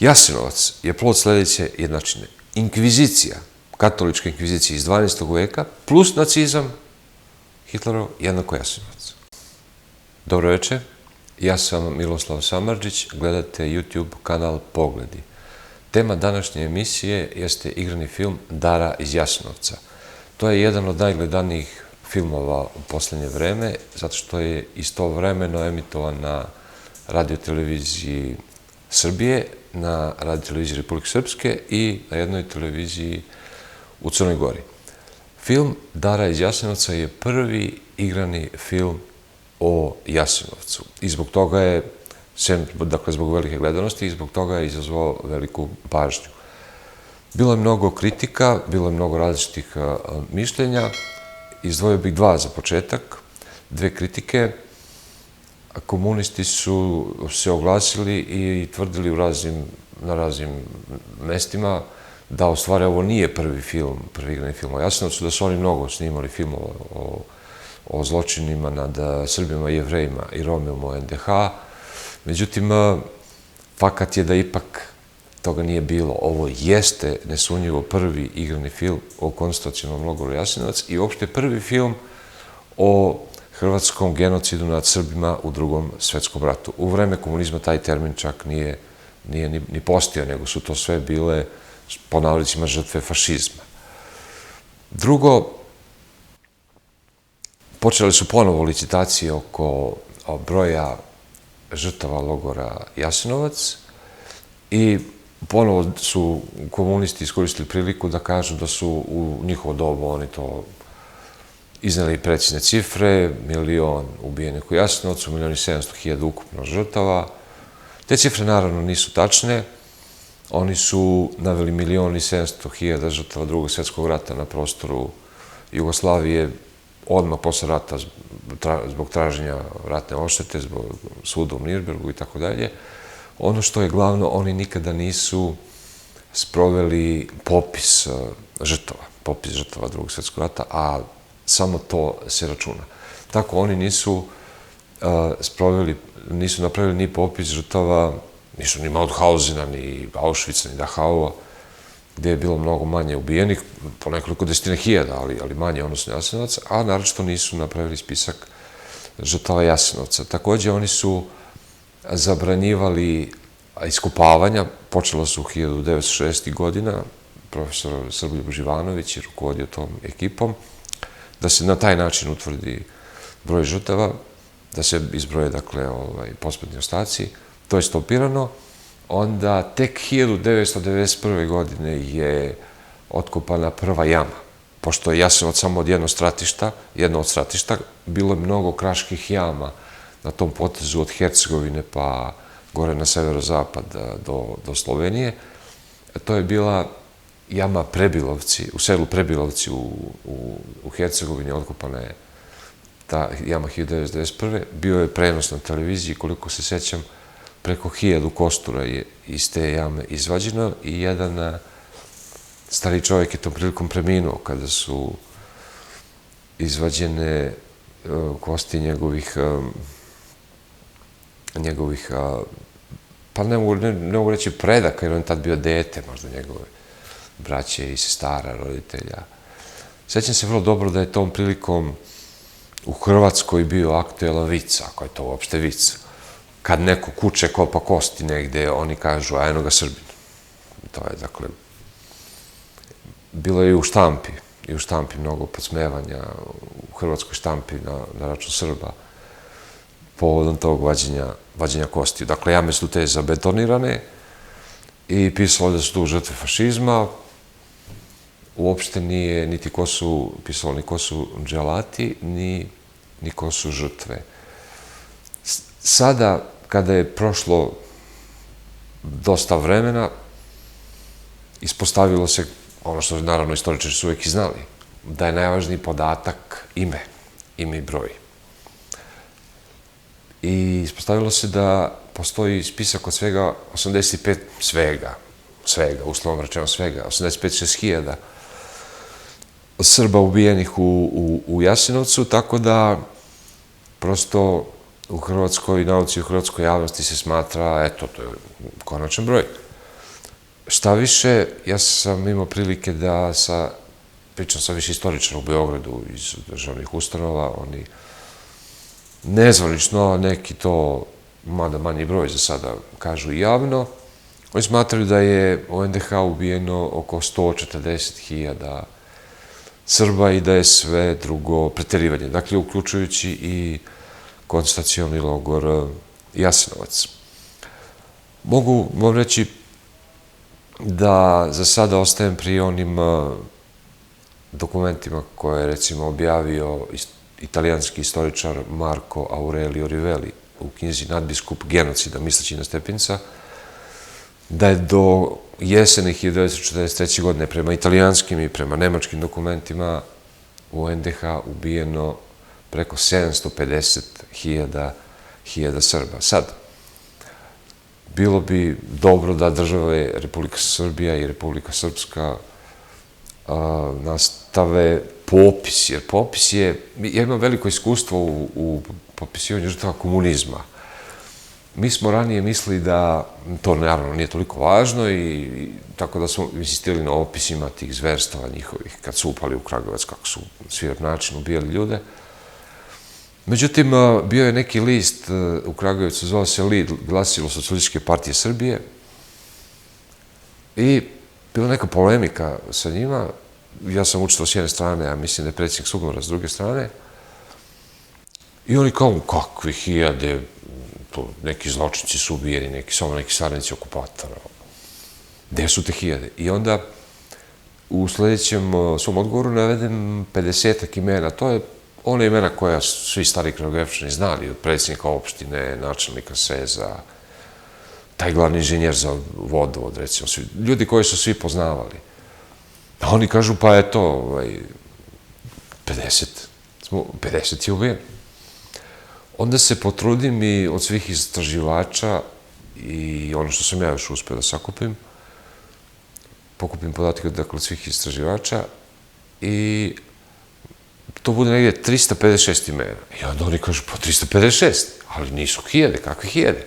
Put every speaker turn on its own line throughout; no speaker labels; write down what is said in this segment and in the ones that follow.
Jasenovac je plod sljedeće jednačine. Inkvizicija, katolička inkvizicija iz 12. veka, plus nacizam, Hitlerov, jednako Jasenovac. Dobro večer, ja sam Miloslav Samardžić, gledate YouTube kanal Pogledi. Tema današnje emisije jeste igrani film Dara iz Jasenovca. To je jedan od najgledanijih filmova u posljednje vreme, zato što je istovremeno emitovan na radioteleviziji Srbije, na radioteleviziji Republike Srpske i na jednoj televiziji u Crnoj Gori. Film Dara iz Jasenovca je prvi igrani film o Jasenovcu i zbog toga je, dakle zbog velike gledanosti, i zbog toga je izazvao veliku pažnju. Bilo je mnogo kritika, bilo je mnogo različitih mišljenja. Izdvojio bih dva za početak, dve kritike. Komunisti su se oglasili i tvrdili na raznim mestima da u stvari ovo nije prvi igrani film o Jasenovcu, da su oni mnogo snimali filmova o zločinima nad Srbima, Jevrejima i Romima u NDH. Međutim, fakat je da ipak toga nije bilo. Ovo jeste nesumnjivo prvi igrani film o koncentracionom logoru Jasenovac i uopšte prvi film o hrvatskom genocidu nad Srbima u Drugom svetskom ratu. U vreme komunizma taj termin čak nije ni postojao, nego su to sve bile, po navodnicima, žrtve fašizma. Drugo, počeli su ponovo licitacije oko broja žrtava logora Jasenovac i ponovo su komunisti iskoristili priliku da kažu da su u njihovo dobu oni to izneli precizne cifre, 1.000.000 ubijenih u Jasenovcu, 1.700.000 ukupno žrtava. Te cifre naravno nisu tačne. Oni su naveli 1.700.000 žrtava Drugog svjetskog rata na prostoru Jugoslavije odmah posle rata zbog traženja ratne odštete, zbog suda u Nirnbergu i tako dalje. Ono što je glavno, oni nikada nisu sproveli popis žrtava Drugog svjetskog rata, a samo to se računa. Tako oni nisu napravili ni popis žrtava, nisu ni Mauthausena, ni Auschwitza, ni Dachaua, gdje je bilo mnogo manje ubijenih, po nekoliko desetina hiljada, ali manje odnosno Jasenovac, a naročito nisu napravili spisak žrtava Jasenovca. Također oni su zabranjivali iskopavanja, počelo su 1960. godina, profesor Srboljub Živanović je rukovodio tom ekipom, da se na taj način utvrdi broj žrtava, da se izbroje, dakle, posmrtni ostaci. To je stopirano. Onda tek 1991. godine je otkopana prva jama. Pošto je Jasenovac samo od jedno od stratišta, bilo je mnogo kraških jama na tom potezu od Hercegovine pa gore na severozapad do Slovenije. To je bila jama Prebilovci, u selu Prebilovci u Hercegovini, otkopana je ta jama 1991. Bio je prenos na televiziji, koliko se sećam, preko 1000 kostura je iz te jame izvađeno i jedan stari čovjek je tom prilikom preminuo kada su izvađene kosti njegovih, pa ne mogu reći predaka, jer on je tad bio dete, možda njegove braće i sestara, roditelja. Sećam se vrlo dobro da je tom prilikom u Hrvatskoj bio aktuelan vic, ako je to uopšte vic. Kad neko kuće kopa kosti negde, oni kažu, a eno ga Srbin. To je, dakle, bilo je i u štampi mnogo podsmevanja, u hrvatskoj štampi na račun Srba, povodom tog vađenja kosti. Dakle, jame su te zabetonirane i pisalo da su tu žrtve fašizma. Uopšte nije niti pisalo ni ko su dželati, ni ko su žrtve. Sada, kada je prošlo dosta vremena, ispostavilo se, ono što naravno istoričari su uvijek i znali, da je najvažniji podatak ime i broj. I ispostavilo se da postoji spisak od svega 85, uslovno rečeno svega, 85.000 Srba ubijenih u Jasenovcu, tako da prosto u hrvatskoj nauci, u hrvatskoj javnosti se smatra, eto, to je konačan broj. Šta više, ja sam imao prilike da pričam sa više istoričara u Beogradu iz državnih ustanova, oni nezvanično, neki to, mada manji broj za sada, kažu javno, oni smatraju da je u NDH ubijeno oko 140.000 Srba i da je sve drugo preterivanje, dakle, uključujući i koncentracioni logor Jasenovac. Mogu vam reći da za sada ostajem pri onim dokumentima koje je, recimo, objavio italijanski istoričar Marco Aurelio Rivelli u knjizi Nadbiskup genocida misleći na Stepinca, da je do jeseni 1943. godine prema italijanskim i prema nemačkim dokumentima u NDH ubijeno preko 750.000 Srba. Sad, bilo bi dobro da države Republika Srbija i Republika Srpska nastave popis, jer popis je, ja imam veliko iskustvo u popisivanju žrtava komunizma. Mi smo ranije mislili da to naravno nije toliko važno i tako da smo insistirali na opisima tih zverstava njihovih, kad su upali u Kragujevac, kako su svirep način ubijali ljude. Međutim, bio je neki list u Kragujevcu, zvao se LID, glasilo Socijalističke partije Srbije, i bila neka polemika sa njima. Ja sam učestvovao s jedne strane, a mislim da je predsjednik Sugmara s druge strane. I oni kao, kakvi hiljade, neki zločinci su ubijeni, samo neki saradnici okupatora. Gde su te hiljade? I onda u sledećem svom odgovoru navedem 50-ak imena. To je one imena koja svi stari Kragujevčani znali, od predsjednika opštine, načelnika SEZ-a, taj glavni inženjer za vodovod, recimo, ljudi koji su svi poznavali. A oni kažu, pa eto, 50 je ubijen. Onda se potrudim i od svih istraživača i ono što sam ja još uspeo da sakupim, pokupim podatke od svih istraživača i to bude negdje 356 imena. I onda oni kažu, pa 356, ali nisu hiljade, kakve hiljade?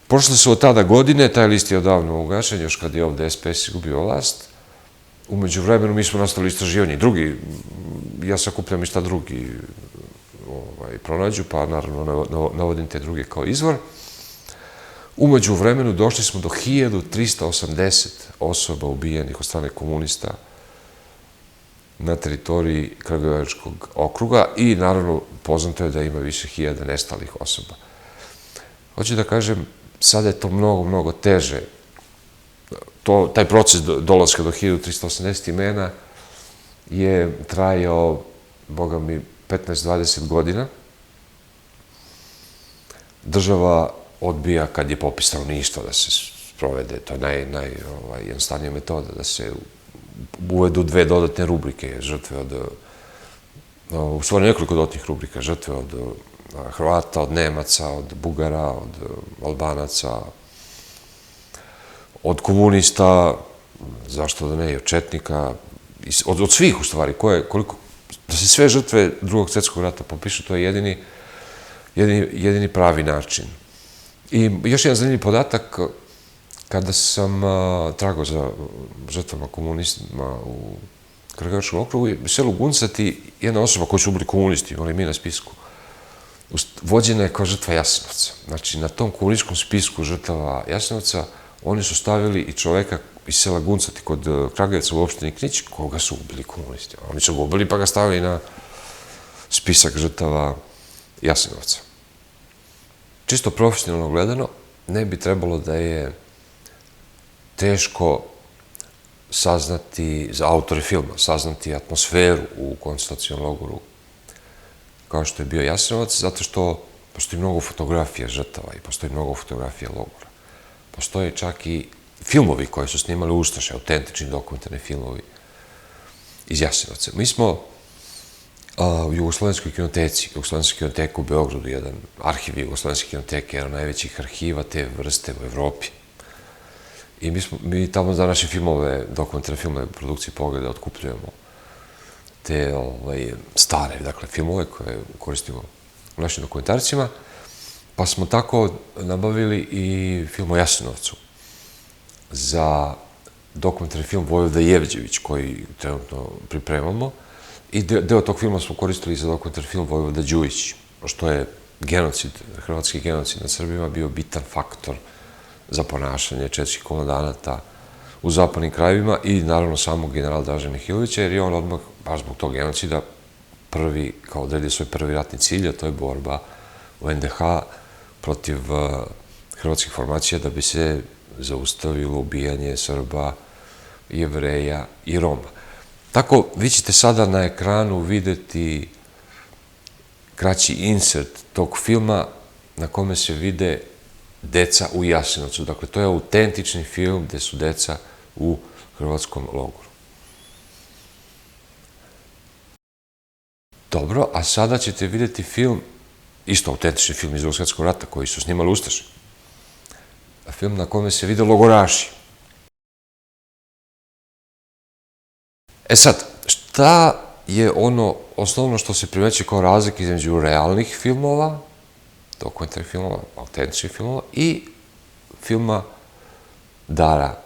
Prošle su od tada godine, taj list je odavno ugašen, još kad je ovde SPS izgubio vlast. Umeđu vremenu mi smo nastavili istraživanje. Drugi, ja sakupljam i šta drugi pronađu, pa naravno navodim te druge kao izvor. Umeđu vremenu došli smo do 1380 osoba ubijenih od strane komunista na teritoriji Kragujevačkog okruga i naravno poznato je da ima više hiljada nestalih osoba. Hoću da kažem, sada je to mnogo, mnogo teže. Taj proces dolaska do 1380 imena je trajao, boga mi, 15-20 godina. Država odbija, kad je popis stanovništva, da se sprovede. To je najjednostavnija metoda, da se uvedu 2 dodatne rubrike, žrtve u stvari nekoliko dodatnih rubrika, žrtve od Hrvata, od Nemaca, od Bugara, od Albanaca, od komunista, zašto da ne, i od četnika, od svih u stvari, da se sve žrtve Drugog svjetskog rata popišu, to je jedini pravi način. I još jedan zanimljiv podatak, kada sam tragao za žrtvama komunizma u Kragujevačkom okrugu, u selu Guncati, jedna osoba koji su bili komunisti, imali mi na spisku, vođena je kao žrtva Jasenovca. Znači, na tom komunističkom spisku žrtava Jasenovca oni su stavili i čoveka iz sela Guncati kod Kragujevca u opštini Knić, koga su ubili komunisti. Oni su ga ubili pa ga stavili na spisak žrtava Jasenovca. Čisto profesionalno gledano, ne bi trebalo da je teško saznati, za autore filma, saznati atmosferu u koncentracionom logoru kao što je bio Jasenovac, zato što postoji mnogo fotografija žrtava i postoji mnogo fotografija logora. Postoje čak i filmovi koje su snimali ustaše, autentični dokumentarni filmovi iz Jasenovca. Mi smo u Jugoslovenskoj kinoteci, Jugoslovenska kinoteka u Beogradu, jedan arhiv Jugoslovenske kinoteke, jedan od najvećih arhiva te vrste u Evropi. I mi tamo za naše filmove, dokumentarne filmove, produkcije Pogleda, otkupljujemo te stare, dakle, filmove koje koristimo u našim dokumentarcima, pa smo tako nabavili i film o Jasenovcu. za dokumentarni film Vojvoda Jevđević, koji trenutno pripremamo. I deo tog filma smo koristili za dokumentarni film Vojvoda Đujić, što je genocid, hrvatski genocid nad Srbima, bio bitan faktor za ponašanje četničkih komandanata u zapadnim krajevima i naravno samog generala Draže Mihajlovića, jer je on odmah, baš zbog tog genocida, prvi, kao odredio svoj prvi ratni cilj, a to je borba u NDH protiv hrvatskih formacija da bi se zaustavilo ubijanje Srba, Jevreja i Roma. Tako, vi ćete sada na ekranu videti kraći insert tog filma na kome se vide deca u Jasenovcu. Dakle, to je autentični film gde su deca u hrvatskom logoru. Dobro, a sada ćete videti film, isto autentični film iz Drugog svjetskog rata koji su snimali ustaše. Film na kome se vide logoraši. E sad, šta je ono osnovno što se primeće kao razlika između realnih filmova, dokumentarnih filmova, autentičnih filmova i filma Dara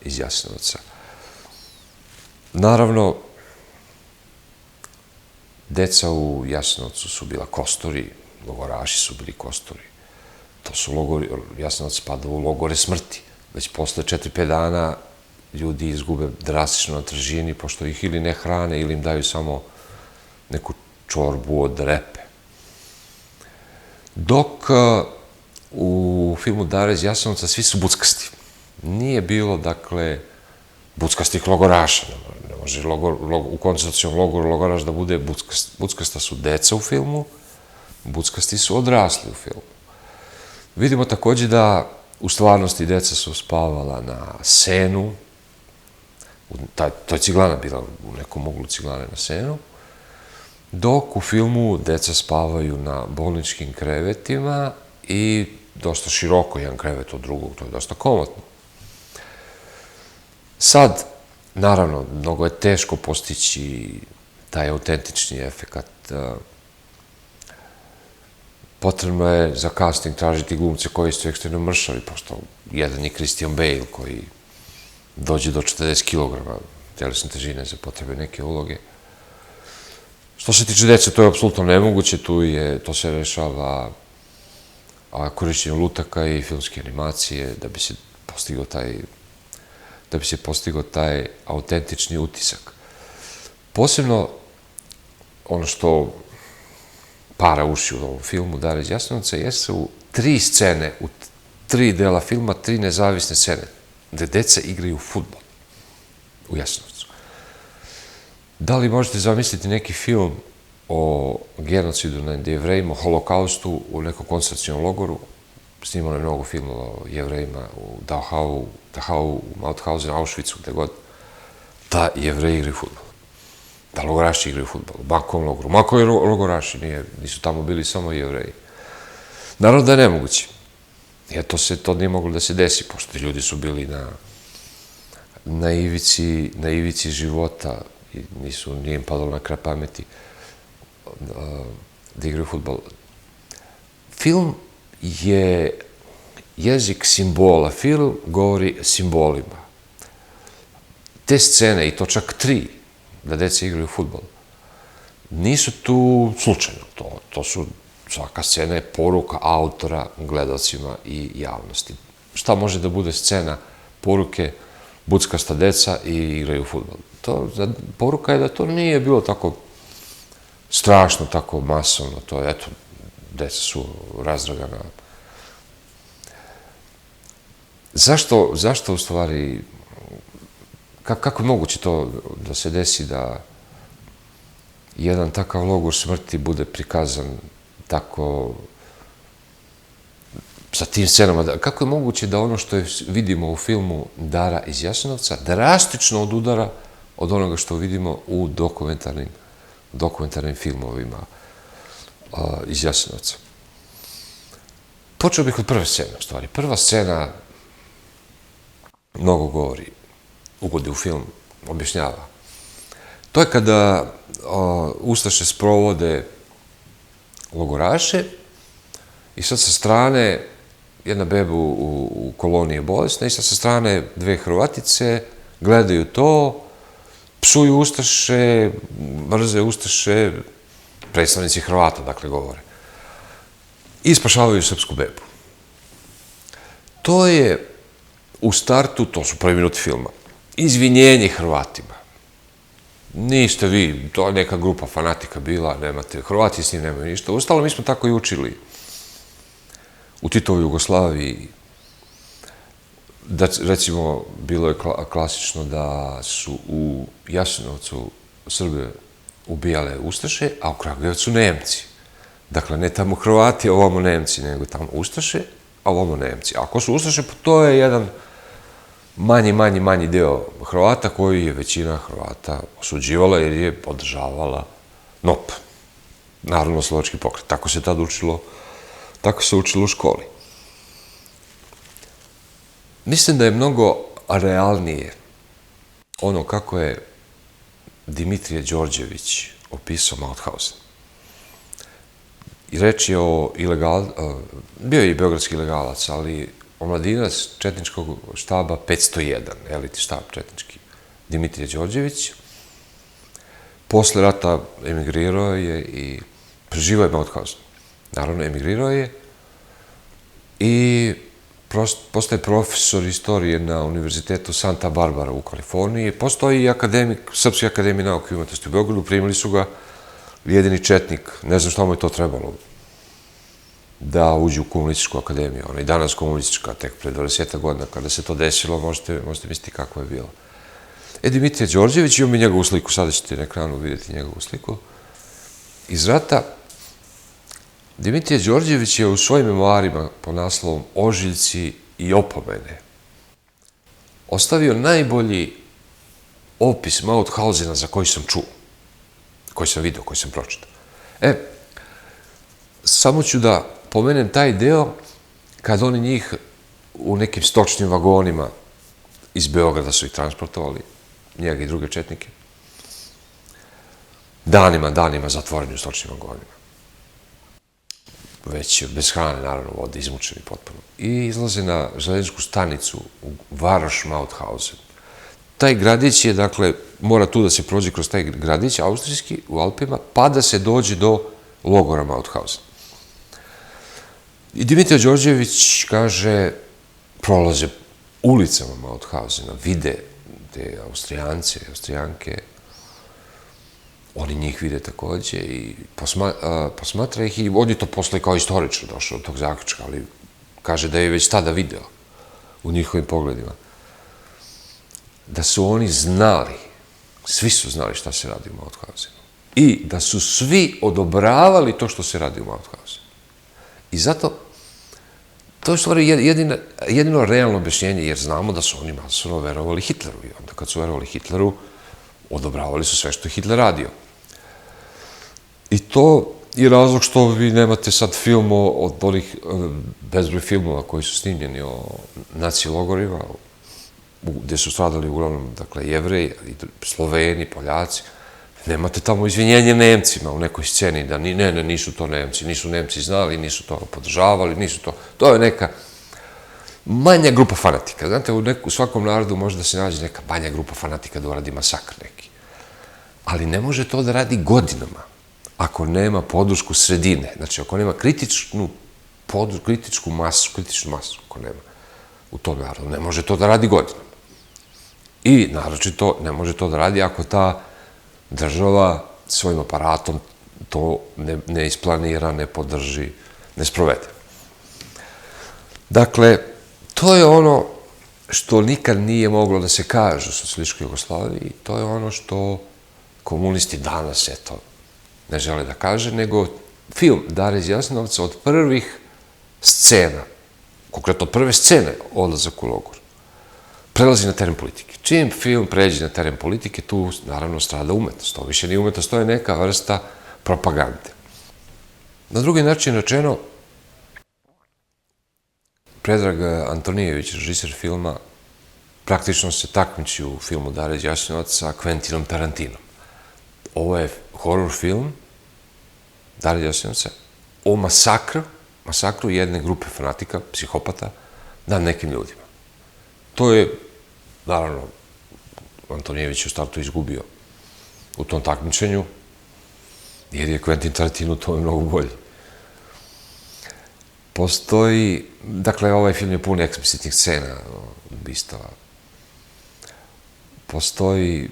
iz Jasenovca? Naravno, deca u Jasenovcu su bila kostori, logoraši su bili kostori. To su logori, Jasenovac spada u logore smrti. Već posle 4-5 dana ljudi izgube drastično na težini, pošto ih ili ne hrane, ili im daju samo neku čorbu od repe. Dok u filmu Dara iz Jasenovca svi su buckasti. Nije bilo, dakle, buckastih logoraša. Ne može u koncentracionom logoru logoraš da bude buckast. Buckasta su deca u filmu, buckasti su odrasli u filmu. Vidimo takođe da u stvarnosti deca su spavala na senu, to je ciglana bila, u nekom uglu ciglane na senu, dok u filmu deca spavaju na bolničkim krevetima i dosta široko jedan krevet od drugog, to je dosta komotno. Sad, naravno, mnogo je teško postići taj autentični efekat. Potrebno je za casting tražiti glumce koji su ekstremno mršavi, pošto jedan je Christian Bale koji dođe do 40 kg telesne težine za potrebe neke uloge. Što se tiče dece, to je apsolutno nemoguće, to se rešava korišćenjem lutaka i filmske animacije da bi se postigao taj autentični utisak. Posebno ono što para uši u ovom filmu Dara iz Jasenovca jesu 3 scene, u 3 dela filma, 3 nezavisne scene, gde deca igraju fudbal u Jasenovcu. Da li možete zamisliti neki film o genocidu nad Jevrejima, o holokaustu u nekom koncentracionom logoru? Snimano je mnogo filmova o Jevrejima u Dachau, u Mauthausen, Auschwitzu, gde god. Da Jevreji igraju fudbal. Da logoraši igraju fudbal, u bankovom logoru. Mako je logoraši, nisu tamo bili samo Jevreji. Naravno da je nemoguće. Jer to nije moglo da se desi, pošto ljudi su bili na ivici života i nije im padalo na kraj pameti da igraju fudbal. Film je jezik simbola. Film govori simbolima. Te scene, i to čak 3, da deca igraju fudbal, nisu tu slučajno. Svaka scena je poruka autora gledalcima i javnosti. Šta može da bude scena poruke buckasta deca i igraju fudbal? Poruka je da to nije bilo tako strašno, tako masovno. To je, eto, deca su razdragana. Zašto u stvari, kako je moguće to da se desi da jedan takav logor smrti bude prikazan tako sa tim scenama? Kako je moguće da ono što vidimo u filmu Dara iz Jasenovca drastično odudara od onoga što vidimo u dokumentarnim filmovima iz Jasenovca? Počeo bih od prve scene, u stvari. Prva scena mnogo govori, ugodi u film, objašnjava. To je kada ustaše sprovode logoraše i sad sa strane jedna beba u koloniji je bolesna i sa strane dve Hrvatice gledaju to, psuju Ustaše, mrze Ustaše, predstavnici Hrvata, dakle, govore. I spašavaju srpsku bebu. To je u startu, to su prvi minuti filma, izvinjenje Hrvatima. Niste vi, to je neka grupa fanatika bila, nemate, Hrvati s njim nemaju ništa. Uostalom, mi smo tako i učili u Titovoj Jugoslaviji, da, recimo, bilo je klasično da su u Jasenovcu Srbe ubijale Ustaše, a u Kragujevcu Nemci. Dakle, ne tamo Hrvati, a ovamo Nemci, nego tamo Ustaše, a ovamo Nemci. Ako su Ustaše, to je jedan manji deo Hrvata koji je većina Hrvata osuđivala jer je podržavala NOP, Narodno-slovački pokret. Tako se tad učilo, tako se učilo u školi. Mislim da je mnogo realnije ono kako je Dimitrije Đorđević opisao Mauthausen. I reč je o bio je i beogradski ilegalac, ali omladinac četničkog štaba 501, eliti štab četnički, Dimitrije Đorđević. Posle rata emigrirao je i preživao je Mauthausen. Naravno, emigrirao je i postaje profesor istorije na Univerzitetu Santa Barbara u Kaliforniji. Postoji i akademik, Srpski akademij nauke i umetnosti u Beogradu, primili su ga jedini četnik, ne znam šta mu je to trebalo, da uđe u komunističku akademiju. Ona i danas komunistička, tek pre 20 godina, kada se to desilo, možete misliti kako je bilo. Dimitrije Đorđević, imamo i njegovu sliku, sada ćete na ekranu vidjeti njegovu sliku, iz rata. Dimitrije Đorđević je u svojim memoarima pod naslovom Ožiljci i opomene ostavio najbolji opis Mauthausena za koji sam čuo, koji sam vidio, koji sam pročitao. Samo ću da pomenem taj deo kad oni njih u nekim stočnim vagonima iz Beograda su ih transportovali, njega i druge četnike, danima zatvoreni u stočnim vagonima. Već bez hrane, naravno, vode, izmučeni potpuno. I izlaze na železničku stanicu u Varoš Mauthausen. Taj gradić je, dakle, mora tu da se prođe kroz taj gradić, austrijski, u Alpima, pa da se dođe do logora Mauthausen. I Dimitrije Đorđević kaže, prolaze ulicama Mauthausena, vide te Austrijance, Austrijanke, oni njih vide takođe i posmatra ih i on je to posle kao istoričar došao od tog zaključka, ali kaže da je već tada video u njihovim pogledima da su oni znali, svi su znali šta se radi u Mauthausenu i da su svi odobravali to što se radi u Mauthausenu. I zato to je u stvari jedino realno objašnjenje, jer znamo da su oni masovno verovali Hitleru i onda kad su verovali Hitleru, odobravali su sve što je Hitler radio. I to je razlog što vi nemate sad film od onih bezbroj filmova koji su snimljeni o naci logorima, gde su stradali uglavnom, dakle, Jevreji, Sloveni, Poljaci. Nemate tamo izvinjenje Nemcima u nekoj sceni da ne, nisu to Nemci, nisu Nemci znali, nisu to podržavali, nisu to... To je neka manja grupa fanatika. Znate, u svakom narodu može da se nađe neka manja grupa fanatika da uradi masakr neki. Ali ne može to da radi godinama ako nema podršku sredine. Znači, ako nema kritičnu masu, ako nema u tom narodu, ne može to da radi godinama. I, naročito, ne može to da radi ako ta država svojim aparatom to ne isplanira, ne podrži, ne sprovede. Dakle, to je ono što nikad nije moglo da se kaže u socijalističkoj Jugoslaviji i to je ono što komunisti danas, eto, ne žele da kaže, nego film Dara iz Jasenovca od prvih scena, konkretno od prve scene odlazak u logor, prelazi na teren politike. Čim film pređe na teren politike, tu naravno strada umetnost. To više nije umetnost, to je neka vrsta propagande. Na drugi način rečeno, Predrag Antonijević, režiser filma, praktično se takmiči u filmu Dara iz Jasenovca sa Quentinom Tarantinom. Ovo je horor film Dara iz Jasenovca o masakru masakru jedne grupe fanatika, psihopata, nad nekim ljudima. To je, naravno, Antonijević u startu izgubio u tom takmičenju, jer je Quentin Tarantino u tome mnogo bolji. Postoji, dakle, ovaj film je pun eksplicitnih scena, ubistava. Postoji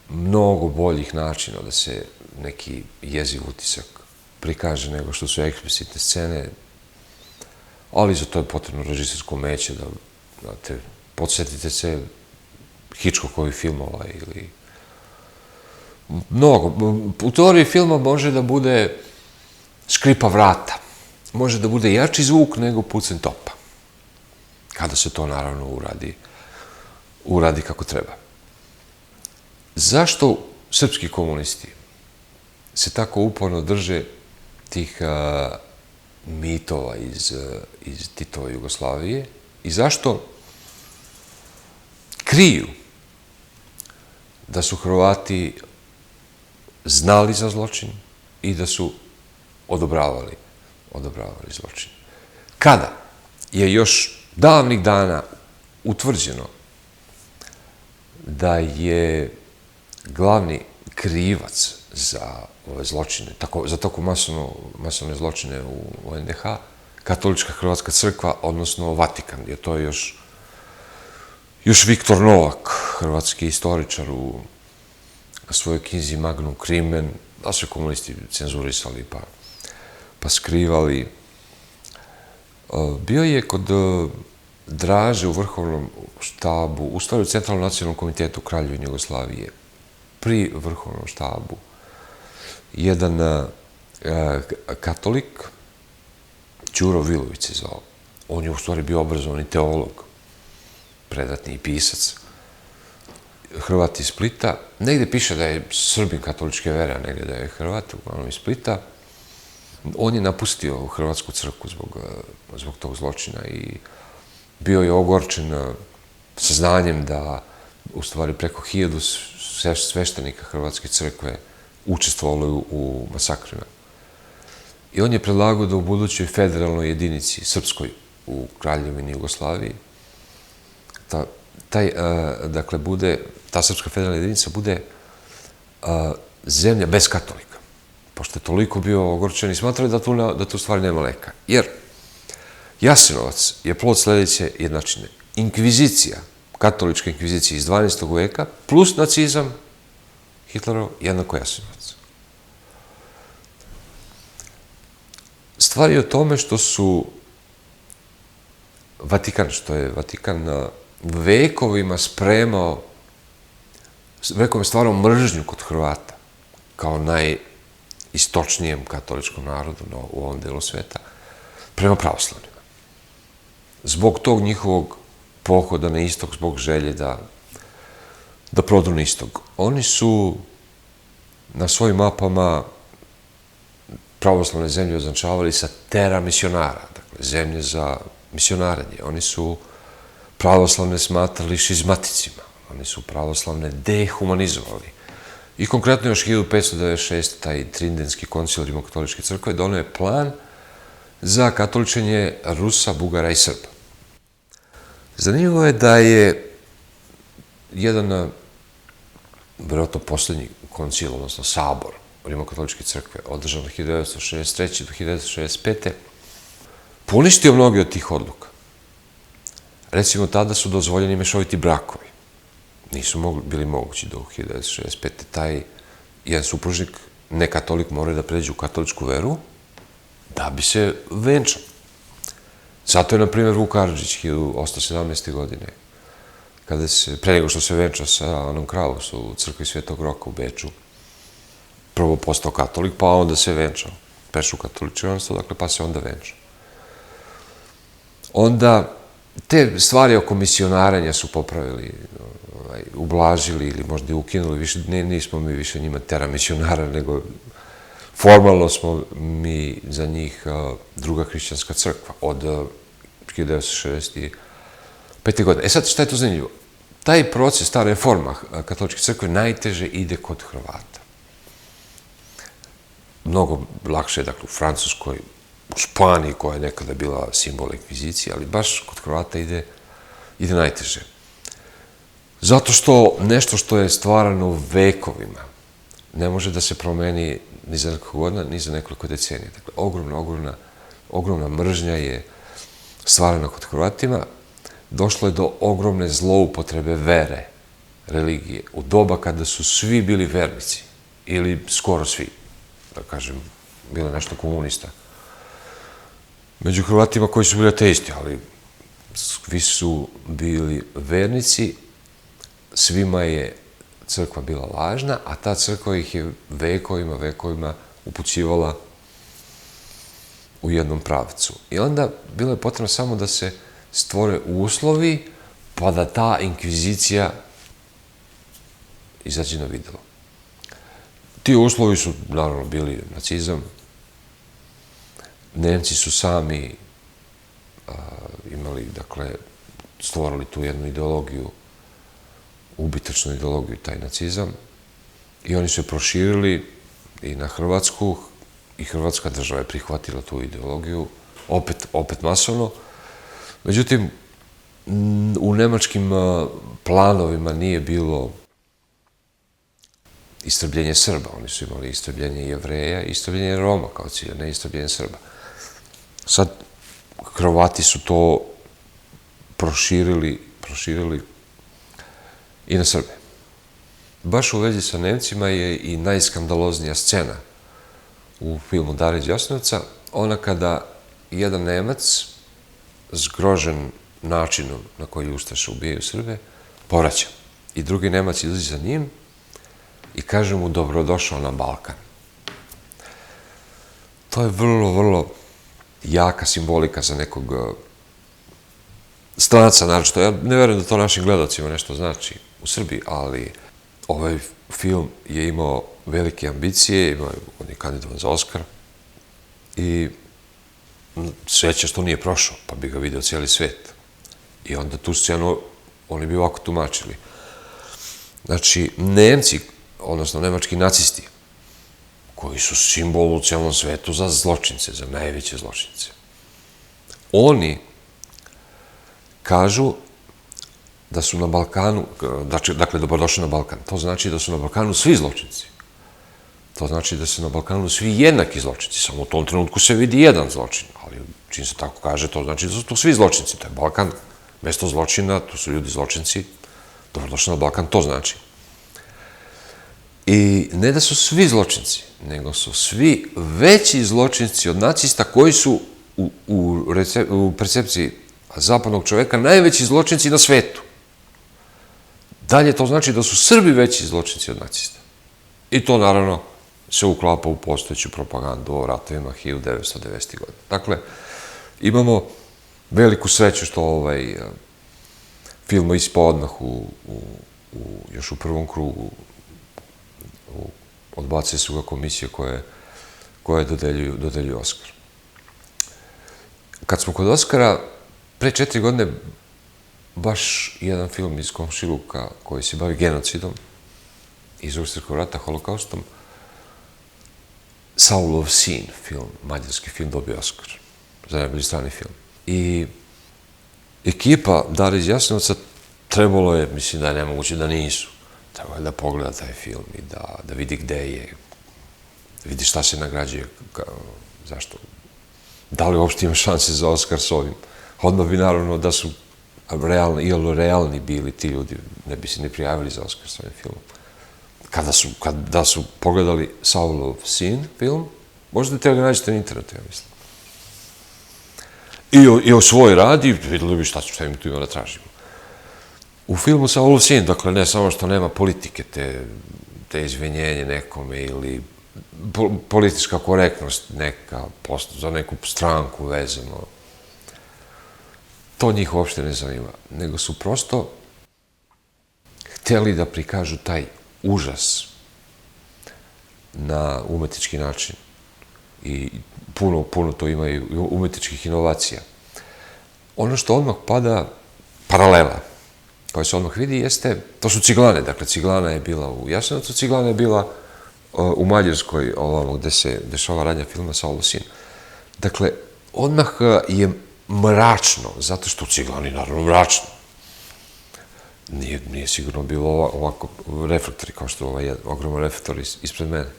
mnogo boljih načina da se neki jeziv utisak prikaže nego što su eksplicitne scene, ali za to je potrebno režisersko umeće da, znate, podsjetite se Hitchcockovih filmova ili mnogo. U teoriji filma može da bude škripa vrata, može da bude jači zvuk nego pucanj topa, kada se to naravno uradi kako treba. Zašto srpski komunisti se tako uporno drže tih mitova iz Titove Jugoslavije i zašto kriju da su Hrvati znali za zločin i da su odobravali zločin? Kada je još davnih dana utvrđeno da je glavni krivac za ove zločine, za tako masovne zločine u NDH, Katolička Hrvatska crkva, odnosno Vatikan, jer to je još Viktor Novak, hrvatski istoričar, u svojoj knjizi Magnum Crimen, da su komunisti cenzurisali pa skrivali. Bio je kod Draže u Vrhovnom štabu, u stvari u Centralnom nacionalnom komitetu Kraljevine Jugoslavije, pri Vrhovnom štabu, jedan katolik, Đuro Vilović se zvao. On je u stvari bio obrazovani teolog, predatni pisac, Hrvat iz Splita. Negde piše da je Srbin katoličke vere, a negde da je Hrvat, uglavnom iz Splita. On je napustio Hrvatsku crkvu zbog tog zločina i bio je ogorčen saznanjem da u stvari preko 1000 sveštenika Hrvatske crkve učestvovalo u masakrima. I on je predlagao da u budućoj federalnoj jedinici, srpskoj, u Kraljevini Jugoslaviji, ta srpska federalna jedinica bude zemlja bez katolika. Pošto je toliko bio ogorčen i smatrao da tu stvari nema leka. Jer Jasenovac je plod sledeće jednačine. Inkvizicija, katolička inkvizicija iz 12. veka, plus nacizam, Hitlerov, jednako Jasenovac. Stvar je o tome što je Vatikan vekovima stvarao mržnju kod Hrvata, kao najistočnijem katoličkom narodu u ovom delu sveta, prema pravoslavnima. Zbog tog njihovog pohoda na istok, zbog želje da prodru na istok. Oni su na svojim mapama pravoslavne zemlje označavali sa terra misionara, dakle, zemlje za misionarenje. Oni su pravoslavne smatrali šizmaticima, oni su pravoslavne dehumanizovali. I konkretno još 1596. taj Trindenski koncil Rimokatoličke crkve doneo je plan za katoličenje Rusa, Bugara i Srba. Zanimljivo je da je jedan, verovatno poslednji koncil, odnosno sabor Rimokatoličke crkve, održan od 1963. do 1965. poništio mnoge od tih odluka. Recimo, tada su dozvoljeni mešoviti brakovi. Nisu bili mogući do 1965. Taj jedan supružnik, ne katolik, moraju da pređe u katoličku veru da bi se venčao. Zato je, na primjer, Vuk Karadžić 1817. godine, pre nego što se venčao sa Anom Kraus u crkvi Svetog Roka u Beču, prvo postao katolik, pa onda se venčao. Pešao u katoličanstvo, dakle, pa se onda venčao. Onda te stvari oko misionaranja su popravili, ublažili ili možda i ukinuli. Nismo mi više njima terra misionara, nego formalno smo mi za njih druga hrišćanska crkva od 1965. godine. Sad, šta je to zanimljivo? Taj proces, ta reforma katoličke crkve najteže ide kod Hrvata. Mnogo lakše je, dakle, u Francuskoj, u Španiji koja je nekada bila simbol inkvizicije, ali baš kod Hrvata ide najteže. Zato što nešto što je stvarano vekovima ne može da se promeni ni za nekoliko godina, ni za nekoliko decenija. Dakle, ogromna mržnja je stvarana kod Hrvatima. Došlo je do ogromne zloupotrebe vere, religije, u doba kada su svi bili vernici, ili skoro svi, da kažem, bilo je nešto komunista. Među Hrvatima koji su bili ateisti, ali svi su bili vernici, svima je crkva bila lažna, a ta crkva ih je vekovima upućivala u jednom pravcu. I onda bilo je potrebno samo da se stvore uslovi, pa da ta inkvizicija izađe na videlo. Ti uslovi su, naravno, bili nacizam. Nemci su sami imali, dakle, stvorili tu jednu ideologiju, ubitačnu ideologiju, taj nacizam, i oni su je proširili i na Hrvatsku, i Hrvatska država je prihvatila tu ideologiju, opet masovno. Međutim, u nemačkim planovima nije bilo istrebljenje Srba. Oni su imali istrebljenje Jevreja i istrebljenje Roma kao cilj, ne istrebljenje Srba. Sad, Hrvati su to proširili i na Srbe. Baš u vezi sa Nemcima je i najskandaloznija scena u filmu Dara iz Jasenovca, ona kada jedan Nemac, zgrožen načinom na koji ustaše ubijaju Srbe, povraća. I drugi Nemac izlazi za njim i kaže mu dobrodošao na Balkan. To je vrlo jaka simbolika za nekog stranca, naročito. Ja ne verujem da to našim gledalcima nešto znači u Srbiji, ali ovaj film je imao velike ambicije, on je kandidovan za Oskar i sreća što nije prošao, pa bi ga video cijeli svet. I onda tu scenu oni bi ovako tumačili. Znači, Nemci, odnosno nemački nacisti, koji su simbol u cijelom svetu za zločince, za najveće zločince, oni kažu da su na Balkanu, dakle, dobrodošli na Balkan, to znači da su na Balkanu svi zločinci. To znači da su na Balkanu svi jednaki zločinci, samo u tom trenutku se vidi jedan zločin, ali čim se tako kaže, to znači da su to svi zločinci. To je Balkan, mesto zločina, tu su ljudi zločinci, dobrodošli na Balkan, to znači. I ne da su svi zločinci, nego su svi veći zločinci od nacista koji su u percepciji zapadnog čoveka najveći zločinci na svetu. Dalje to znači da su Srbi veći zločinci od nacista. I to naravno se uklapa u postojeću propagandu o ratovima 1990. godine. Dakle, imamo veliku sreću što ovaj film ispao odmah još u prvom krugu. Odbacuje su ga komisije koje dodeljuju Oskar. Kad smo kod Oskara, pre 4 godine baš jedan film iz komšiluka koji se bavi genocidom iz Drugog svjetskog rata, holokaustom, Saulov sin, film, mađarski film, dobio Oskar za najbolji strani film. I ekipa Dara iz Jasenovca trebalo je, mislim da je nemoguće da nisu, trebalo je da pogleda taj film i da vidi gde je, da vidi šta se nagrađuje, zašto, da li uopšte ima šanse za Oskar s ovim. Odmah bi naravno da su realni bili ti ljudi, ne bi se ni prijavili za Oskar s ovim filmom. Kada su pogledali Saulov sin film, možda te ga nađete na internetu, ja mislim. I o svoj radi, vidjeli bi šta im tu ima da tražimo. U filmu Saulov sin, dakle, ne samo što nema politike, te izvinjenje nekome ili politička korektnost neka, za neku stranku vezano, to njih uopšte ne zanima, nego su prosto hteli da prikažu taj užas na umetnički način i puno to ima i umetničkih inovacija. Ono što odmah pada, paralela koja se odmah vidi, jeste, to su ciglane, dakle ciglana je bila u Jasenovcu, ciglana je bila u Mađarskoj, ovamo gde se dešava radnja filma Saulov sin. Dakle, odmah je mračno, zato što u Ciglani naravno mračno. Nije sigurno bilo ovako reflektori, kao što je ovaj ogroman reflektor ispred mene.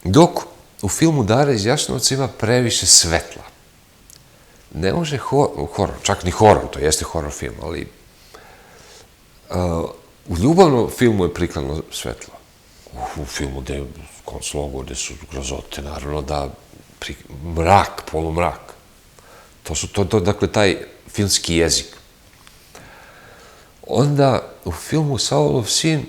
Dok u filmu Dara iz Jasenovca ima previše svetla. Ne može horor, čak ni horor, to jeste horor film, ali u ljubavnom filmu je prikladno svetlo. U filmu gde je konclogor, gde su grozote, naravno da mrak, polumrak. Dakle, taj filmski jezik. Onda u filmu Saulov sin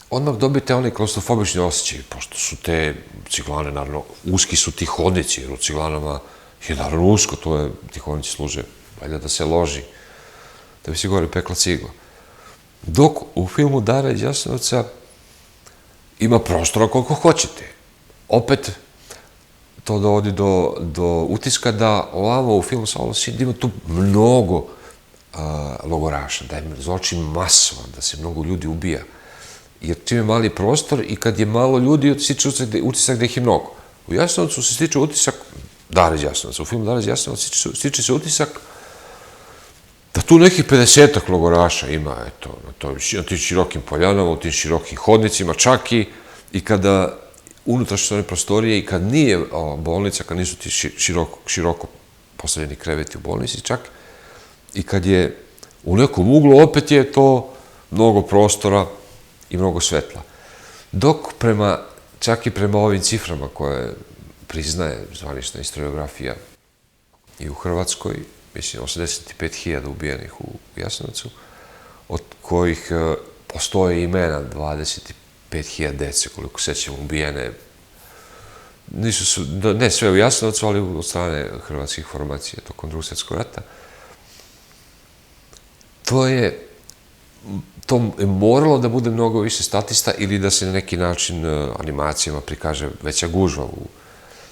odmah dobijete onaj klaustrofobični osjećaj, pošto su te ciglane, naravno, uski su ti hodnici, jer u ciglanama je naravno usko, ti hodnici služe, valjda da se loži, da bi se gore pekla cigla. Dok u filmu Dara iz Jasenovca ima prostora koliko hoćete. Opet, to dovodi do utiska da ovamo u filmu Saulov sin ima tu mnogo logoraša, da je zločin masovan, da se mnogo ljudi ubija. Jer čim je mali prostor i kad je malo ljudi, stiče utisak da ih je mnogo. U Jasenovcu se stiče utisak, Dara iz Jasenovca, u filmu Dara iz Jasenovca stiče se utisak da tu nekih 50-ak logoraša ima, eto, na tim širokim poljanama, u tim širokim hodnicima, čak i kada unutrašnje one prostorije i kad nije bolnica, kad nisu ti široko postavljeni kreveti u bolnici, čak i kad je u nekom uglu, opet je to mnogo prostora i mnogo svetla. Dok čak i prema ovim ciframa koje priznaje zvanična historiografija i u Hrvatskoj, mislim, 85.000 ubijenih u Jasenovcu, od kojih postoje imena 25.000 dece, koliko sećam, ubijene, ne sve u Jasenovcu, ali od strane hrvatskih formacija tokom Drugog svjetskog rata. To je moralo da bude mnogo više statista ili da se na neki način animacijama prikaže veća gužva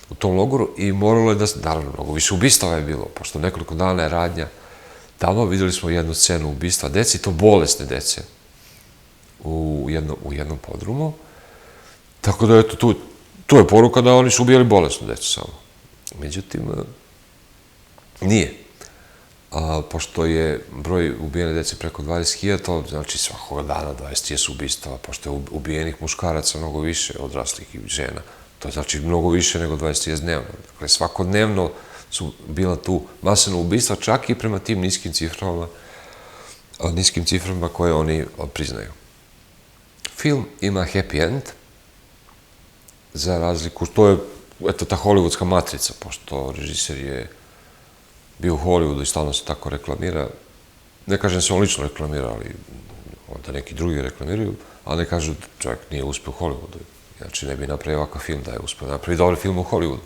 u tom logoru i moralo je da, naravno, mnogo više ubistava je bilo, pošto nekoliko dana je radnja. Tamo videli smo jednu scenu ubistva dece, i to bolesne dece, u jednom podrumu. Tako da, eto, tu je poruka da oni su ubijali bolesnu decu samo. Međutim, nije. Pošto je broj ubijene dece preko 20.000, to znači svakoga dana 20 ubistava, pošto je ubijenih muškaraca mnogo više, odraslih i žena. To je znači mnogo više nego 20 dnevno. Dakle, svakodnevno su bila tu masovna ubistva, čak i prema tim niskim ciframa koje oni priznaju. Film ima happy end, za razliku, to je, eto, ta hollywoodska matrica, pošto režiser je bio u Hollywoodu i stalno se tako reklamira. Ne kažem da se on lično reklamira, ali onda neki drugi reklamiraju, ali ne kažu da čovjek nije uspio u Hollywoodu. Znači, ne bi napravio ovakav film da je uspio napraviti dobar film u Hollywoodu.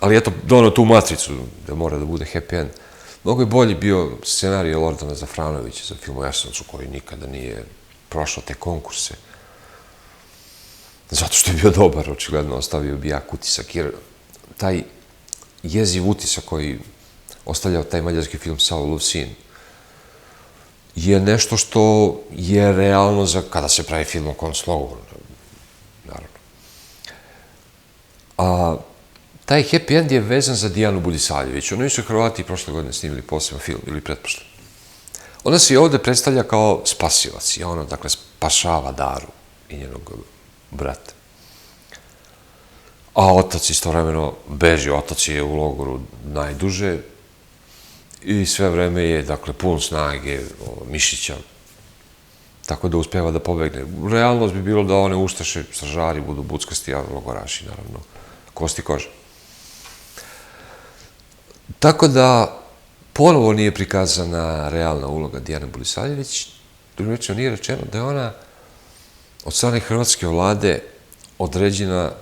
Ali eto, donao tu matricu da mora da bude happy end. Mnogo je bolji bio scenarij Lordana Zafranovića za film o Jasenovcu, koji nikada nije prošao te konkurse. Zato što je bio dobar, očigledno, ostavio bi jak utisak, jer taj jeziv utisak koji ostavljao taj mađarski film Saulov sin je nešto što je realno za kada se pravi film o konclogoru, naravno. A taj happy end je vezan za Dijanu Budisavljević. Oni su Hrvati prošle godine snimili poseban film, ili pretprošle. Ona se i ovde predstavlja kao spasilac i ona, dakle, spašava Daru i njenog brata. A otac istovremeno beži, otac je u logoru najduže i sve vreme je, dakle, pun snage mišića, tako da uspeva da pobegne. Realnost bi bilo da one ustaše, stražari budu buckasti, a logoraši, naravno, kosti kože. Tako da, ponovo nije prikazana realna uloga Dijane Budisavljević, drugim rečima nije rečeno da je ona od strane hrvatske vlade određena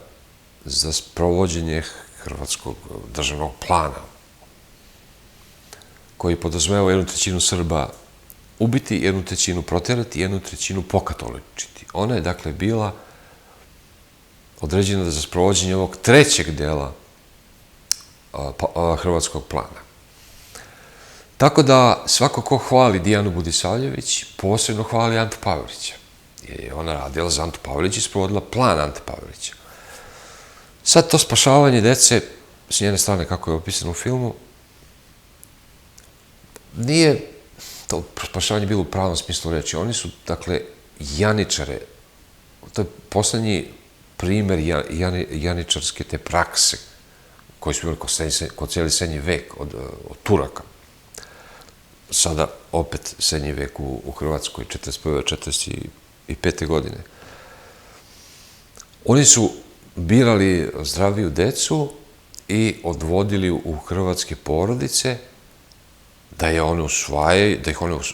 za sprovođenje hrvatskog državnog plana, koji podrazumeva 1/3 Srba ubiti, 1/3 proterati, 1/3 pokatoličiti. Ona je, dakle, bila određena za sprovođenje ovog trećeg dela hrvatskog plana. Tako da svako ko hvali Dijanu Budisavljević posebno hvali Antu Pavelića, jer je ona radila za Antu Pavelića i sprovodila plan Ante Pavelića. Sad to spašavanje dece s njene strane kako je opisano u filmu, nije to spašavanje bilo u pravom smislu reći. Oni su, dakle, janičare. To je poslednji primer janičarske te prakse koji su bili kod cijeli srednji vek od Turaka. Sada opet srednji vek u Hrvatskoj, 1941. 1945. godine. Oni su birali zdraviju decu i odvodili u hrvatske porodice da ih one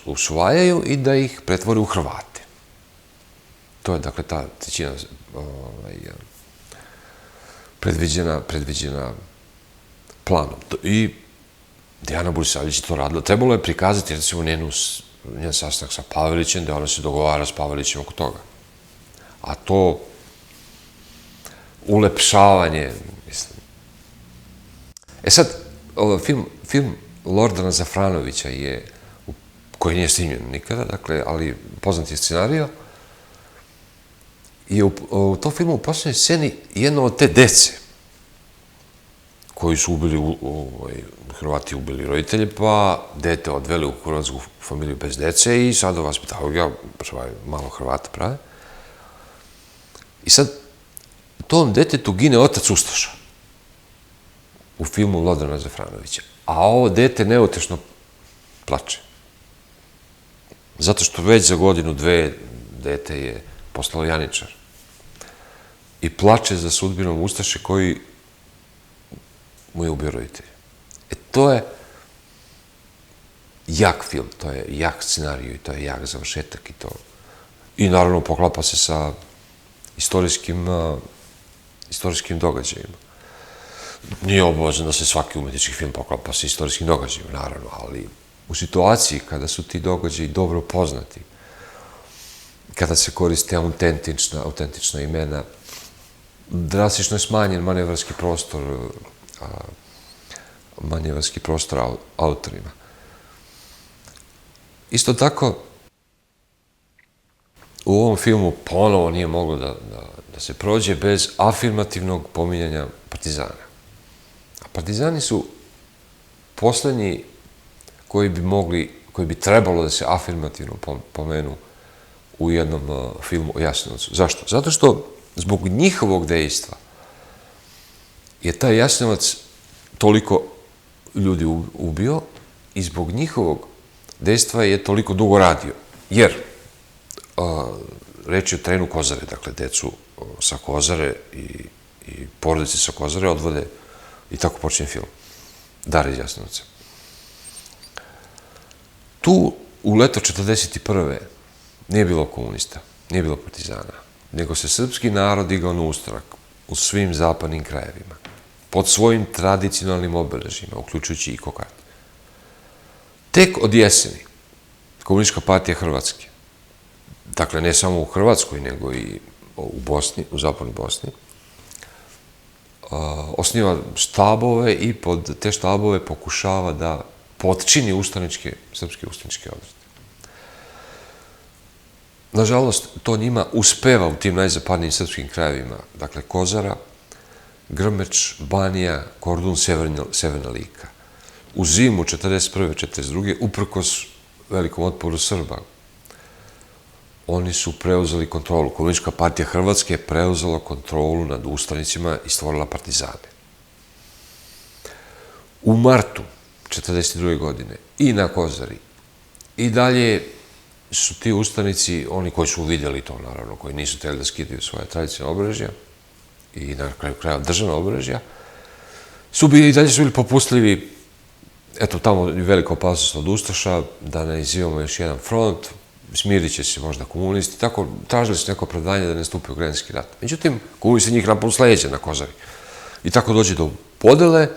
usvajaju i da ih pretvore u Hrvate. To je, dakle, ta trećina predviđena planom. I Dijana Burisavljević je to radila. Trebalo je prikazati, recimo, njen sastanak sa Pavelićem, da ona se dogovara s Pavelićem oko toga. A to ulepšavanje, mislim. Sad, film Lordana Zafranovića koji nije snimljen nikada, dakle, ali poznat je scenario, je u tom filmu u posljednjoj sceni jedno od te dece koji su Hrvati ubili roditelje, pa dete odveli u hrvatsku familiju bez dece i sad vaspitavaju ga, malo Hrvata prave. I sad, tom detetu gine otac ustaša u filmu Lordana Zafranovića, a ovo dete neutešno plače. Zato što već za godinu, dve, dete je postalo janičar. I plače za sudbinom ustaše koji mu je ubio roditelje. To je jak film, to je jak scenarij i to je jak završetak i to. I naravno poklapa se sa istorijskim događajima. Nije obavezno da se svaki umetnički film poklapa sa istorijskim događajima, naravno, ali u situaciji kada su ti događaji dobro poznati, kada se koriste autentična imena, drastično je smanjen manevarski prostor autorima. Isto tako, u ovom filmu ponovo nije moglo da se prođe bez afirmativnog pominjanja partizana. A partizani su poslednji koji bi trebalo da se afirmativno pomenu u jednom filmu o Jasenovcu. Zašto? Zato što zbog njihovog dejstva je taj Jasenovac toliko ljudi ubio i zbog njihovog dejstva je toliko dugo radio. Jer reč je o terenu Kozare, dakle, decu sa Kozare i porodice sa Kozare odvode i tako počinje film. Dara iz Jasenovca. Tu, u leto 1941. nije bilo komunista, nije bilo partizana, nego se srpski narod digao na ustanak u svim zapadnim krajevima, pod svojim tradicionalnim obeležjima, uključujući i kokard. Tek od jeseni Komunistička partija Hrvatske, dakle ne samo u Hrvatskoj, nego i u Bosni, u zapadnoj Bosni, osniva štabove i pod te štabove pokušava da potčini srpske ustaničke odrede. Nažalost, to njima uspeva u tim najzapadnijim srpskim krajevima, dakle Kozara, Grmeč, Banija, Kordun, Severna Lika. U zimu 1941. 1942. uprkos velikom otporu Srba, oni su preuzeli kontrolu. Komunistička partija Hrvatske je preuzela kontrolu nad ustanicima i stvorila partizane. U martu 1942. godine i na Kozari i dalje su ti ustanici, oni koji su vidjeli to, naravno, koji nisu htjeli da skidaju svoje tradicionalne obeležja i na kraju kraja državna obeležja, i dalje su bili popustljivi. Eto, tamo je velika opasnost od ustaša, da ne izivamo još jedan front, smirit će se možda komunisti, tako tražili su neko opravdanje da ne stupi u građanski rat. Međutim, komunisti njih napolu sledeće na Kozari. I tako dođe do podele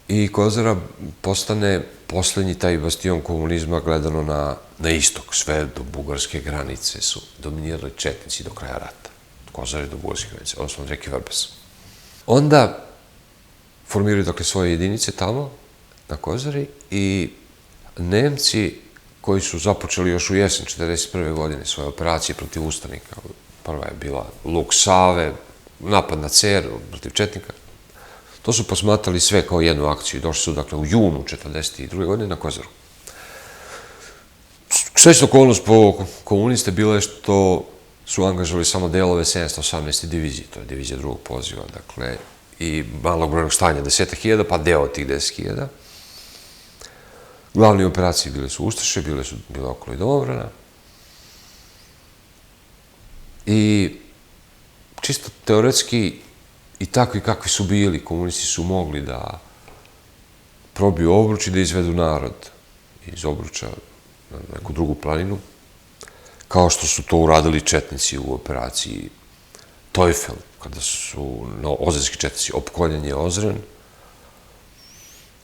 i Kozara postane poslednji taj bastion komunizma gledano na istok. Sve do bugarske granice su dominirali četnici do kraja rata. Od Kozare do bugarske granice, odnosno od reke Vrbas. Onda formiraju, dakle, svoje jedinice tamo, na Kozari, i Nemci koji su započeli još u jesen 1941. godine svoje operacije protiv ustanika. Prva je bila Luk Save, napad na Cer protiv Četnika. To su posmatrali sve kao jednu akciju. Došli su, dakle, u junu 1942. godine na Kozaru. Srećna okolnost po komuniste bila je što su angažovali samo delove 718. divizije, to je divizija drugog poziva, dakle, i malog brojnog stanja, 10.000, pa deo od tih 10.000. Glavni operacije bile su Ustaše, bile okolo i Domobrana. I čisto teoretski i takvi kakvi su bili, komunisti su mogli da probiju Obruč i da izvedu narod iz Obruča na neku drugu planinu, kao što su to uradili četnici u operaciji Teufel, kada su ozrenski četnici opkoljen Ozren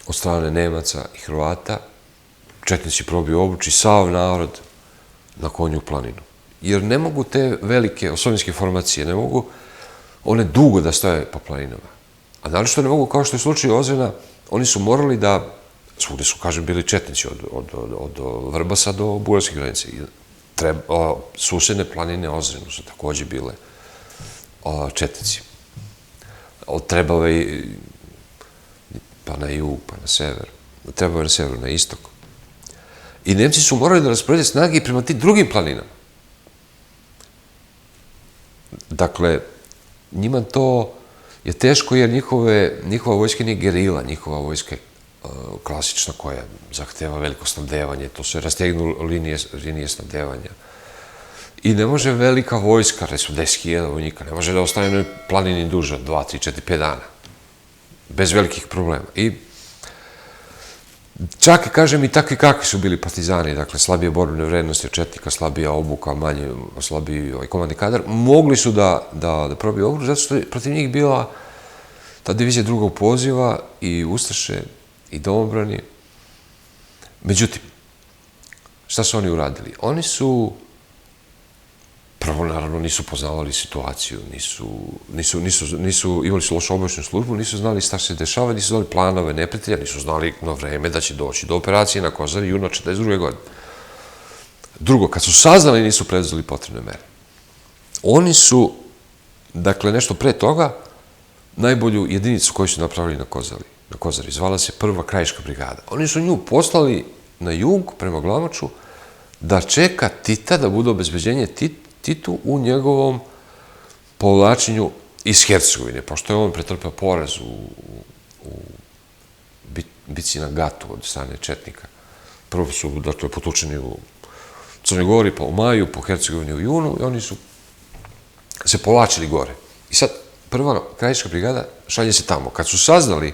od strane Nemaca i Hrvata. Četnici probiju Obruč i sav narod na Konju planinu. Jer ne mogu te velike osovinske formacije, ne mogu one dugo da stoje po planinama. A naravno što ne mogu, kao što je slučaj Ozrena, oni su morali da, svugde su, kažem, bili četnici od Vrbasa do bugarske granice. Susedne planine Ozrenu su takođe bile četnici. Od Trebave pa na jug, pa na sever. Trebave na severu, na istok. I Nemci su morali da rasporede snage i prema tim drugim planinama. Dakle, njima to je teško jer njihova vojska nije gerila, njihova vojska je klasična koja zahteva veliko snabdevanje, to se rastegnu linije snabdevanja. I ne može velika vojska, recimo 10.000 vojnika, ne može da ostane na planini duže od 2, 3, 4, 5 dana. Bez velikih problema. I čak, kažem, i takvi kakvi su bili partizani, dakle, slabije borbene vrednosti od četnika, slabija obuka, manje, slabiji komandni kadar, mogli su da probiju Obruč, zato što je protiv njih bila ta divizija drugog poziva i Ustaše i Domobrani. Međutim, šta su oni uradili? Oni su, prvo, naravno, nisu poznavali situaciju, imali su lošu obaveštajnu službu, nisu znali šta se dešava, nisu znali planove neprijatelja, nisu znali na vreme da će doći do operacije na Kozari juna 1942. godine. Drugo, kad su saznali, nisu preduzeli potrebne mere. Oni su, dakle, nešto pre toga, najbolju jedinicu koju su napravili na Kozari, zvala se Prva krajiška brigada. Oni su nju poslali na jug, prema Glavaču, da čeka Tita, da bude obezbeđenje Titu u njegovom povlačenju iz Hercegovine, pošto je on pretrpeo poraz u bici na Gatu od strane četnika. Prvo su, dakle, potučeni u Crnoj Gori, pa u maju, po Hercegovini u junu, i oni su se povlačili gore. I sad, Prva krajiška brigada šalje se tamo. Kad su saznali,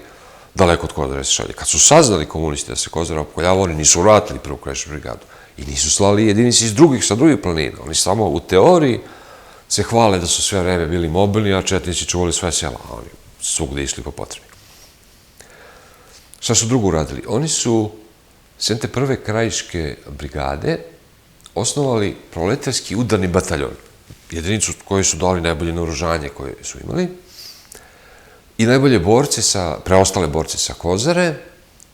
daleko od Kozare se šalje, kad su saznali komunisti da se Kozara opkoljava, oni nisu vratili Prvu krajišku brigadu. I nisu slali jedinici sa drugih planina. Oni samo u teoriji se hvale da su sve vreme bili mobilni, a četnici čuvali sve sela, a oni svugde išli po potrebi. Šta su drugo uradili? Oni su, sem te Prve krajiške brigade, osnovali proletarski udarni bataljon. Jedinicu koju su dali najbolje naoružanje koje su imali i najbolje preostale borce sa Kozare,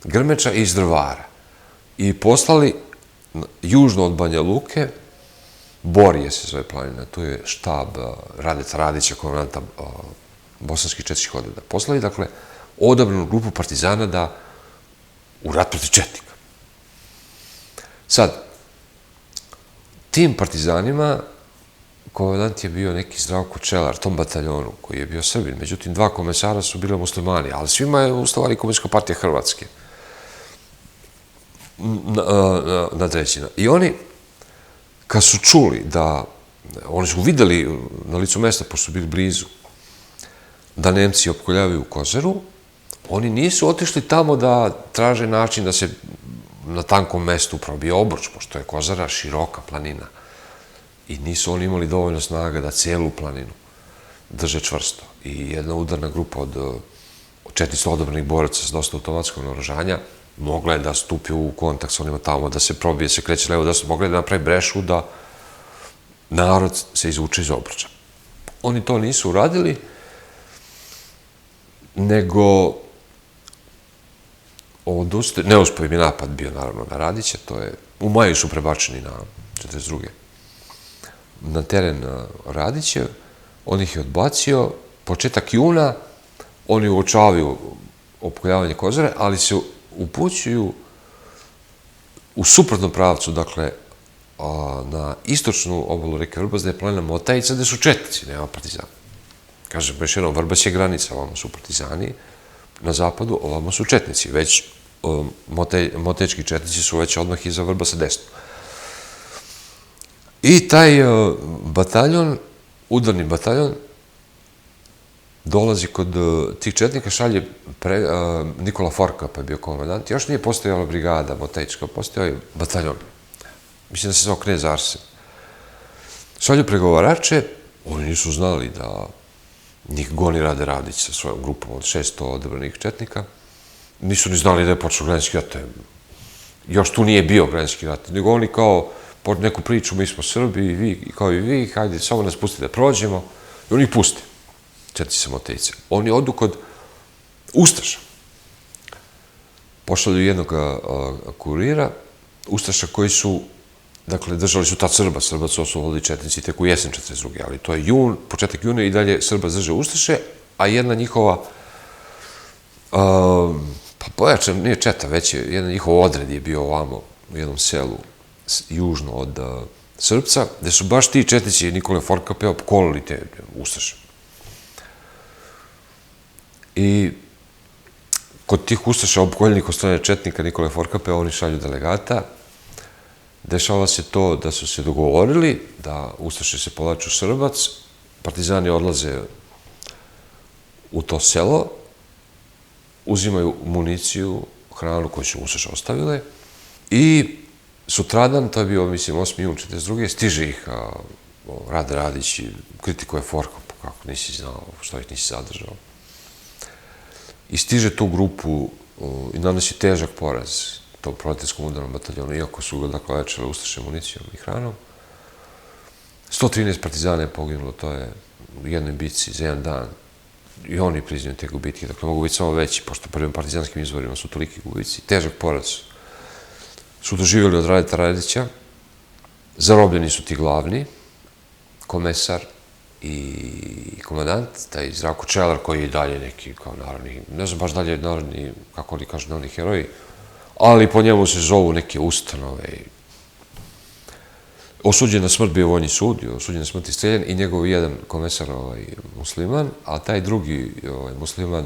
Grmeča i iz Drvara. I poslali južno od Banja Luke, Borije se zove planina, tu je štab Radeta Radića, komandanta bosanskih četničkih odreda. Poslali, dakle, odabranu grupu partizana u rat protiv četnika. Sad, tim partizanima komandant je bio neki Zdravko Čelar, tom bataljonu, koji je bio Srbin. Međutim, 2 komesara su bili muslimani, ali svima je ustavala i Komunistička partija Hrvatske nadređena. I oni, kad su čuli da, oni su videli na licu mesta, pošto su bili blizu, da Nemci opkoljavaju Kozaru, oni nisu otišli tamo da traže način da se na tankom mestu probije Obruč, pošto je Kozara široka planina. I nisu oni imali dovoljno snaga da celu planinu drže čvrsto. I jedna udarna grupa od 400 odabranih boraca sa dosta automatskog naoružanja mogla je da stupi u kontakt s onima tamo, da se probije, se kreće levo, da su mogli da napravi brešu, da narod se izvuče iz Obruča. Oni to nisu uradili, nego neuspeo im je napad bio, naravno, na Radića, to je, u maju su prebačeni na 42. na teren Radića, on ih je odbacio početak juna, oni uočavaju opkoljavanje Kozare, ali se upućuju u suprotnom pravcu, dakle, na istočnu obalu reke Vrbas, da je planina Motajica, gde su četnici, nema partizana. Kažem, još jednom, Vrbas je granica, ovamo su partizani na zapadu, ovamo su četnici, već motečki četnici su već odmah iza Vrbasa desno. I taj bataljon, udarni bataljon, dolazi kod tih četnika, šalje Nikola Forka, pa je bio komandant. Još nije postojala brigada motečka, postojao je bataljon. Mislim da se zvao knez Arsen. Šalju pregovarače, oni nisu znali da njih goni Rade Radić sa svojom grupom od 600 odabranih četnika. Nisu ni znali da je počeo građanski rat. Još tu nije bio građanski rat, nego oni kao po neku priču, mi smo Srbi, i vi, kao i vi, hajde, samo nas pusti da prođemo. I oni ih puste, četnici sa Motajice. Oni odu kod Ustaša. Pošalju jednog kurira, Ustaša koji su, dakle, držali su tad Srba su oslobodili četnici tek u jesen 42. Ali to je jun, početak juna i dalje Srba drže Ustaše, a jedna njihova, pa pojačan, nije četa, već je jedan njihov odred je bio ovamo u jednom selu južno od Srpca, gde su baš ti četnici Nikole Forkape opkolili te Ustaše. I kod tih Ustaša opkoljenih od strane četnika Nikole Forkape oni šalju delegata. Dešava se to da su se dogovorili da Ustaše se povlaču Srbac, partizani odlaze u to selo, uzimaju municiju, hranu koju su Ustaše ostavile i sutradan, to je bio, mislim, 8. jun 42. stiže ih Rade Radić i kritikuje Forku, kako nisi znao, što ih nisi zadržao. I stiže tu grupu i nanosi težak poraz tom proletenskom udarnom bataljonu, iako su ga, dakle, lečile Ustaše municijom i hranom. 113 partizana je poginulo, to je u jednoj bitci za jedan dan. I oni priznaju te gubitke, dakle, mogu biti samo veći, pošto prvim partizanskim izvorima su toliki gubici. Težak poraz su doživjeli od Radeta Radića, zarobljeni su ti glavni, komesar i komandant, taj Zdravko Čelar, koji je i dalje neki, kao narodni, ne znam baš dalje narodni, kako oni kažu, narodni heroji, ali po njemu se zovu neke ustanove. Osuđen na smrt bio vojni sud, osuđen na smrt i streljan i njegov jedan komesar musliman, a taj drugi musliman,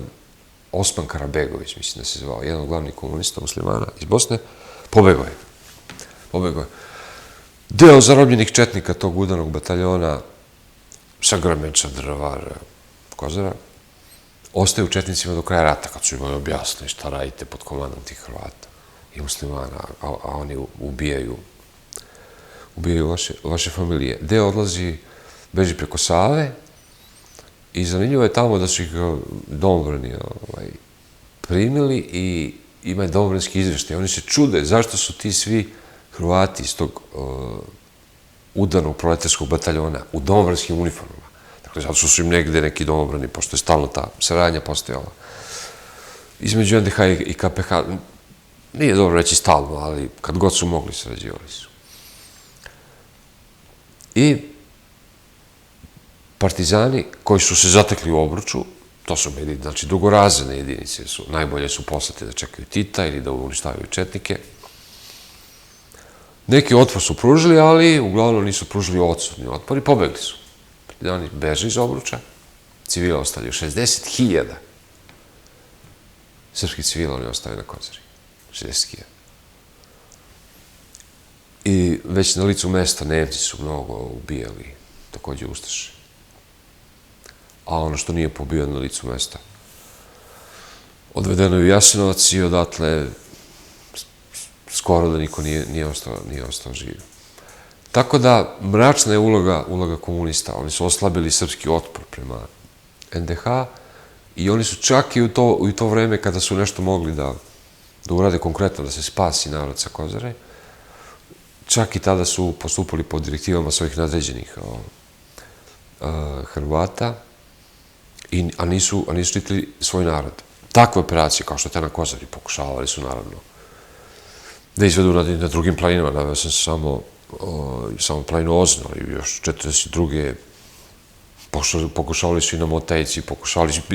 Osman Karabegović, mislim da se zvao, jedan od glavnih komunista muslimana iz Bosne, pobegao je. Deo zarobljenih četnika tog udarnog bataljona, Sagramenča, Drvar, Kozara, ostaju četnicima do kraja rata, kad su im objasnili šta radite pod komandom tih Hrvata i muslimana, a oni ubijaju vaše familije. Deo odlazi, beži preko Save i zanimljivo je tamo da su ih domobrani primili i ima domobranski izveštaj. Oni se čude zašto su ti svi Hrvati iz tog udarnog proletarskog bataljona u domobranskim uniformama. Dakle, zato što su im negde neki domobrani, pošto je stalno ta saradnja postojala. Između NDH i KPH, nije dobro reći stalno, ali kad god su mogli, sarađivali su. I partizani koji su se zatekli u Obruču, to su bili, znači, drugorazredne jedinice, najbolje su poslate da čekaju Tita ili da uništavaju četnike. Neki otpor su pružili, ali uglavnom nisu pružili odsudni otpor i pobegli su. Partizani beže iz Obruča, civila ostavljaju 60.000. Srpski civila oni ostavljaju na Kozari. 60.000. I već na licu mesta Nemci su mnogo ubijali, takođe Ustaše. A ono što nije pobijeno na licu mesta, odvedeno je u Jasenovac i odatle skoro da niko nije ostao živ. Tako da, mračna je uloga komunista. Oni su oslabili srpski otpor prema NDH i oni su čak i u to vreme kada su nešto mogli da urade konkretno, da se spasi narod sa Kozare, čak i tada su postupali po direktivama svojih nadređenih Hrvata, a nisu štitili svoj narod. Takve operacije, kao što je ta na Kozari, pokušavali su, naravno, da izvedu na drugim planinama. Naveo sam samo planinu Ozno, ali još 42. Pokušavali su i na Motejci,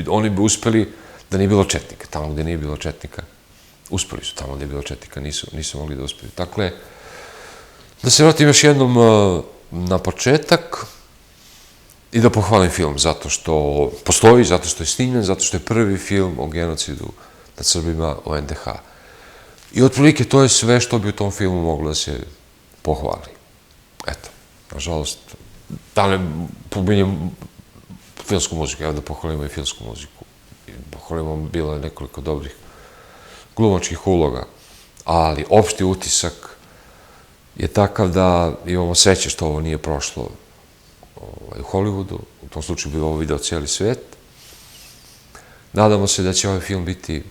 oni bi uspeli da nije bilo četnika. Tamo gde nije bilo četnika, uspeli su. Tamo gde je bilo četnika, nisu mogli da uspeli. Dakle, da se vratim još jednom na početak i da pohvalim film zato što postoji, zato što je snimljen, zato što je prvi film o genocidu nad Srbima u NDH. I otprilike to je sve što bi u tom filmu moglo da se pohvali. Eto, nažalost, da ne pominjem filmsku muziku, evo da pohvalimo i filmsku muziku. Pohvalimo, bilo je nekoliko dobrih glumačkih uloga, ali opšti utisak je takav da imamo sreće što ovo nije prošlo u Hollywoodu, u tom slučaju bi ovo video cijeli svet. Nadamo se da će ovaj film biti,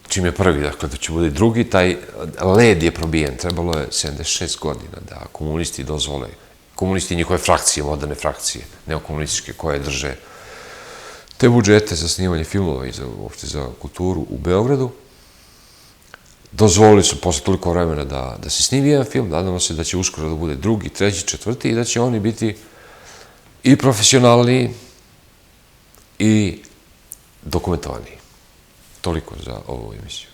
čim je prvi, dakle da će bude drugi, taj led je probijen, trebalo je 76 godina da komunisti dozvole, komunisti i njihove frakcije, moderne frakcije, neokomunističke, koje drže te budžete za snimanje filmova i uopšte za kulturu u Beogradu. Dozvolili su posle toliko vremena da se snimi jedan film, nadamo se da će uskoro da bude drugi, treći, četvrti i da će oni biti i profesionalniji i dokumentovaniji. Toliko za ovu emisiju.